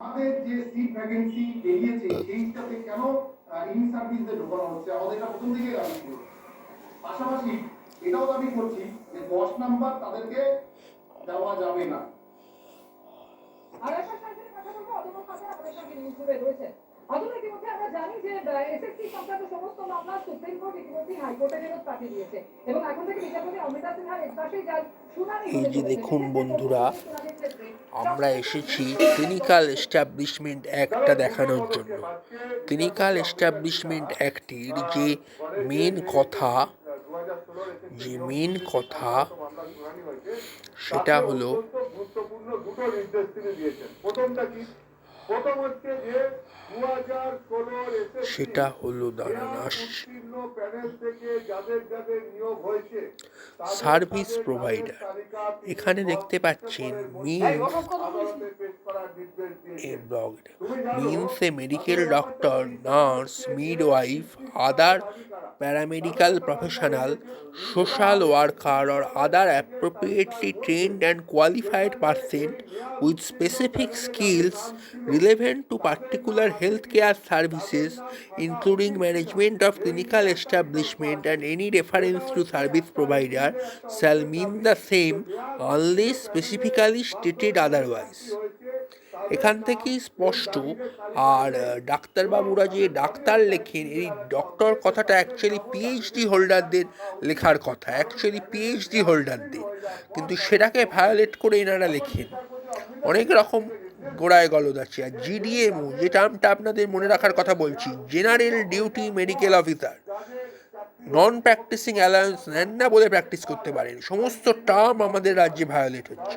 আমাদের যে seat vacancy বেরিয়েছে সেইটাতে কেন ইন সার্ভিসে ঢোকানো হচ্ছে আমাদের এটা প্রথম দিকে দাবি ছিল। পাশাপাশি এটাও দাবি করছি যে 10 নাম্বার তাদেরকে দেওয়া যাবে না। আর একটা সার্ভিসের কথা বলবো, অদম্য খাতে আমাদের সঙ্গে নিউজ জুড়ে রয়েছে। অদম্য ইতিমধ্যে আমরা জানি যে এসএসসি সংক্রান্ত সমস্ত মামলা সুপ্রিম কোর্ট ইতিমধ্যে হাইকোর্টে ফেরত পাঠিয়ে দিয়েছে এবং এখন থেকে বিচারপতি অমৃতা সিনহার এজলাসে যার শুনানি এই যে দেখুন বন্ধুরা, আমরা এসেছি ক্লিনিক্যাল এস্টাবলিশমেন্ট অ্যাক্টটা দেখানোর জন্য। ক্লিনিক্যাল এস্টাবলিশমেন্ট অ্যাক্টের যে মেন কথা সেটা হলো সার্ভিস প্রোভাইডার। এখানে দেখতে পাচ্ছেন means a medical doctor, nurse, midwife, other paramedical professional, social worker or other appropriately trained and qualified person with specific skills relevant to particular healthcare services, including management of clinical establishment and any reference to service provider shall mean the same unless specifically stated otherwise. এখান থেকেই স্পষ্ট। আর ডাক্তারবাবুরা যে doctor লেখেন, এই doctor কথাটা actually PhD হোল্ডারদের লেখার কথা, কিন্তু সেটাকে ভায়োলেট করে এনারা লেখেন। অনেক রকম গোড়ায় গলদ আছে। আর জিডিএমও, যে টার্মটা আপনাদের মনে রাখার কথা বলছি, জেনারেল ডিউটি মেডিকেল অফিসার, নন প্র্যাকটিসিং অ্যালায়েন্স নেন না বলে প্র্যাকটিস করতে পারেন। সমস্ত টার্ম আমাদের রাজ্যে ভায়োলেট হচ্ছে।